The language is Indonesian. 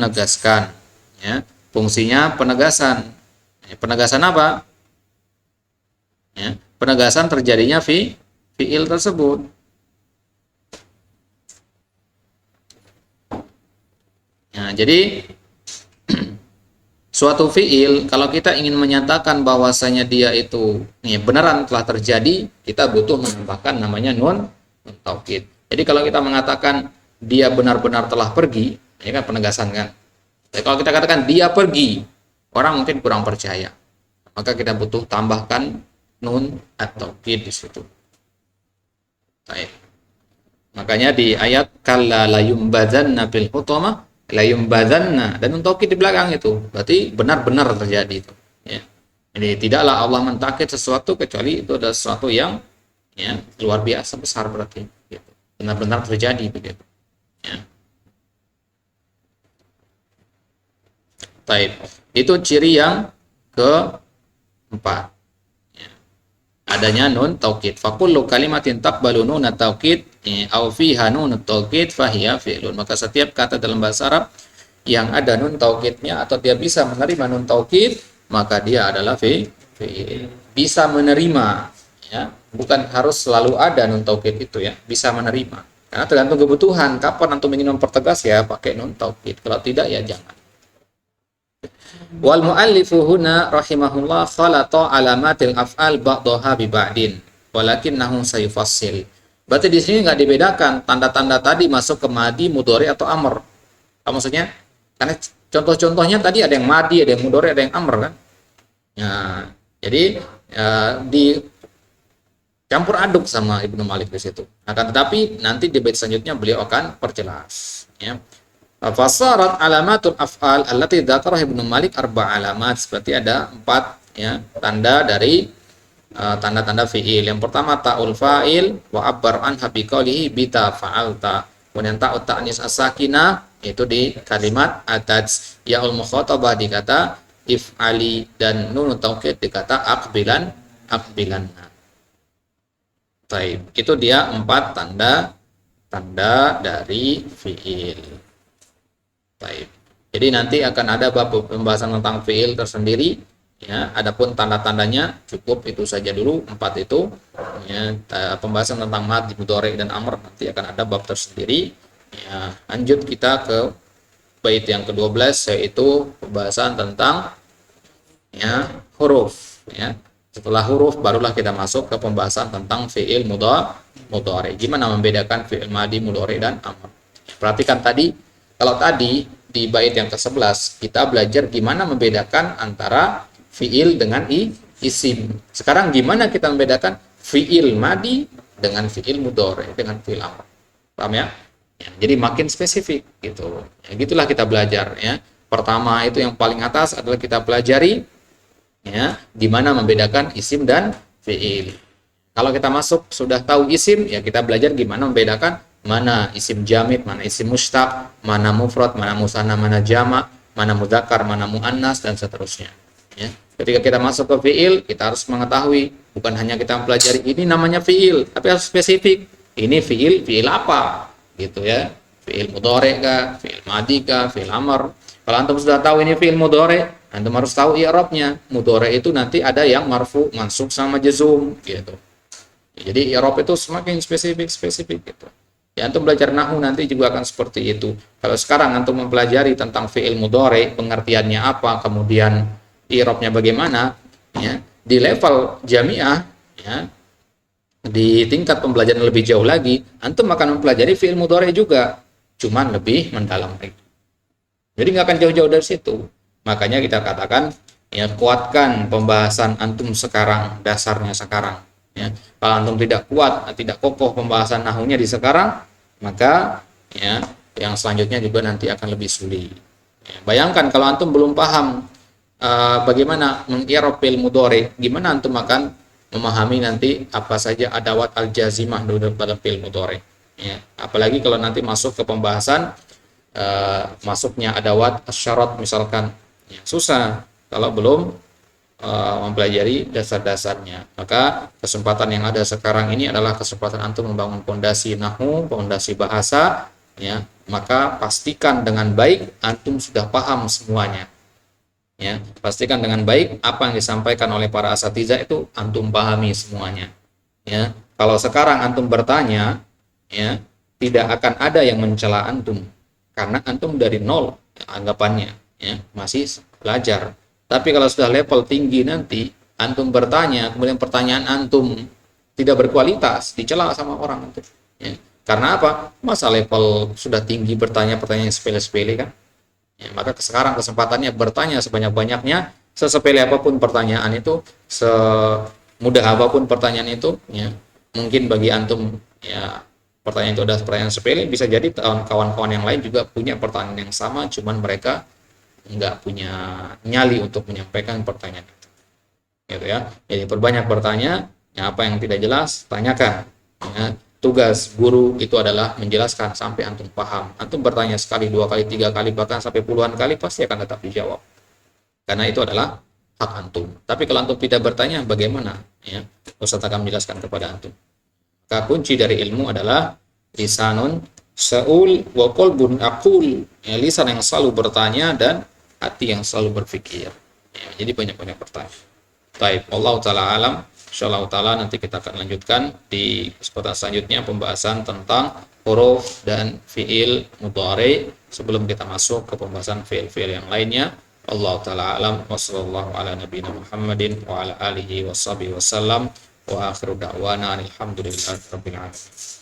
menegaskan, ya. Fungsinya penegasan. Penegasan apa? Ya, penegasan terjadinya fiil tersebut. Nah, jadi suatu fiil kalau kita ingin menyatakan bahwasanya dia itu beneran telah terjadi, kita butuh menambahkan namanya nun taukid. Jadi kalau kita mengatakan dia benar-benar telah pergi, ini kan penegasan kan. Jadi kalau kita katakan dia pergi, orang mungkin kurang percaya. Maka kita butuh tambahkan nun atau taukid di situ. Baik. Makanya di ayat kalla la yumbadzanna fil hutamah la yumbadzanna, dan nun taukid di belakang itu berarti benar-benar terjadi itu, ya. Jadi tidaklah Allah mentakid sesuatu kecuali itu adalah sesuatu yang luar biasa besar berarti gitu. Benar-benar terjadi begitu, ya. Baik. Itu ciri yang keempat. Adanya nun taukid. Fa kullu kalimatin taqbalu nun taukid au fiha nun taukid fahiya fi'lun. Maka setiap kata dalam bahasa Arab yang ada nun taukidnya atau dia bisa menerima nun taukid, maka dia adalah fi'il. Bisa menerima, ya. Bukan harus selalu ada nun taukid itu, ya. Bisa menerima. Karena tergantung kebutuhan. Kapan antum ingin mempertegas, ya pakai nun taukid. Kalau tidak, ya jangan. Wal muallifu huna rahimahullah khalata alamatil af'al ba'daha bi ba'din walakinnahu sayufassil. Berarti di sini enggak dibedakan tanda-tanda tadi masuk ke madi, mudhari atau amr. Apa maksudnya? Karena contoh-contohnya tadi ada yang madi, ada yang mudhari, ada yang amr kan. Nah, jadi di campur aduk sama Ibnu Malik di situ. Akan tetapi nanti di bait selanjutnya beliau akan perjelas, ya. Fasarat alamatul af'al allati dzakaraha Ibnu Malik arba alamat. Seperti ada 4, ya, tanda dari tanda-tanda fi'il. Yang pertama ta'ul fa'il wa abbar anha biqaulihi bita fa'alta. Kemudian ta'ut ta'nis as-sakinah itu di kalimat ataj, ya'ul mukhatabah di kata if'ali, dan nun taukid di kata aqbilan. Baik, itu dia 4 tanda dari fi'il. Baik. Jadi nanti akan ada bab pembahasan tentang fi'il tersendiri, ya. Adapun tanda-tandanya cukup itu saja dulu 4 itu, ya. Pembahasan tentang mad, mudhari dan amr nanti akan ada bab tersendiri, ya. Lanjut kita ke bait yang ke-12, yaitu pembahasan tentang, ya, huruf, ya. Setelah huruf barulah kita masuk ke pembahasan tentang fi'il mudhari. Gimana membedakan fi'il madi, mudhari dan amr. Perhatikan tadi. Kalau tadi di bait yang ke-11 kita belajar gimana membedakan antara fiil dengan isim. Sekarang gimana kita membedakan fiil madi dengan fiil mudhari dengan fiil amr. Paham, ya? Ya, jadi makin spesifik gitu. Ya, gitulah kita belajar, ya. Pertama itu yang paling atas adalah kita pelajari, ya, gimana membedakan isim dan fiil. Kalau kita masuk sudah tahu isim, ya kita belajar gimana membedakan mana isim jamid, mana isim mustaq, mana mufrad, mana musanna, mana jama', mana mudzakkar, mana muannas, dan seterusnya, ya. Ketika kita masuk ke fiil, kita harus mengetahui bukan hanya kita mempelajari ini namanya fiil, tapi harus spesifik. Ini fiil apa? Gitu, ya. Fiil mudhari kah, fiil madi kah, fiil amr. Kalau antum sudah tahu ini fiil mudhari, antum harus tahu i'rabnya. Mudhari itu nanti ada yang marfu, mansub sama jazum gitu. Jadi i'rab itu semakin spesifik gitu. Ya, antum belajar nahwu nanti juga akan seperti itu. Kalau sekarang antum mempelajari tentang fi'il mudhari, pengertiannya apa, kemudian i'rabnya bagaimana, ya, di level jamiah, ya, di tingkat pembelajaran lebih jauh lagi, antum akan mempelajari fi'il mudhari juga, cuman lebih mendalam lagi. Jadi nggak akan jauh-jauh dari situ. Makanya kita katakan, ya, kuatkan pembahasan antum sekarang, dasarnya sekarang. Ya, kalau antum tidak kuat, tidak kokoh pembahasan nahwunya di sekarang, maka, ya, yang selanjutnya juga nanti akan lebih sulit. Ya, bayangkan kalau antum belum paham bagaimana meng-i'rab fi'il mudhari, gimana antum akan memahami nanti apa saja adawat al-jazimah dalam fi'il mudhari. Ya, apalagi kalau nanti masuk ke pembahasan masuknya adawat asyarat misalkan, ya, susah kalau belum mempelajari dasar-dasarnya. Maka kesempatan yang ada sekarang ini adalah kesempatan antum membangun pondasi nahwu, pondasi bahasa, ya, maka pastikan dengan baik antum sudah paham semuanya. Ya, pastikan dengan baik apa yang disampaikan oleh para asatidzah itu antum pahami semuanya. Ya, kalau sekarang antum bertanya, ya, tidak akan ada yang mencela antum karena antum dari nol anggapannya, ya, masih belajar. Tapi kalau sudah level tinggi nanti antum bertanya, kemudian pertanyaan antum tidak berkualitas, dicela sama orang antum. Ya. Karena apa? Masa level sudah tinggi bertanya pertanyaan sepele-sepele kan? Ya, maka sekarang kesempatannya bertanya sebanyak-banyaknya, sesepele apapun pertanyaan itu, semudah apapun pertanyaan itu, ya, mungkin bagi antum ya pertanyaan itu adalah pertanyaan sepele, bisa jadi kawan-kawan yang lain juga punya pertanyaan yang sama, cuman mereka nggak punya nyali untuk menyampaikan pertanyaan itu, gitu ya. Jadi perbanyak bertanya, ya, apa yang tidak jelas tanyakan. Ya, tugas guru itu adalah menjelaskan sampai antum paham. Antum bertanya sekali, dua kali, tiga kali, bahkan sampai puluhan kali pasti akan tetap dijawab. Karena itu adalah hak antum. Tapi kalau antum tidak bertanya, bagaimana? Ya, Ustaz akan menjelaskan kepada antum. Maka kunci dari ilmu adalah lisanun sa'ul wa qalbun aqul. Ya, lisan yang selalu bertanya dan hati yang selalu berpikir. Ya, jadi banyak-banyak bertanya. Baik, Allah Ta'ala alam. Insyaallah Ta'ala nanti kita akan lanjutkan di kesempatan selanjutnya pembahasan tentang huruf dan fiil mudhari sebelum kita masuk ke pembahasan fiil-fiil yang lainnya. Allah Ta'ala alam wa sallallahu ala nabiyina Muhammadin wa ala alihi wa sahbihi wasallam wa akhiru da'wana alhamdulillahi rabbil alamin.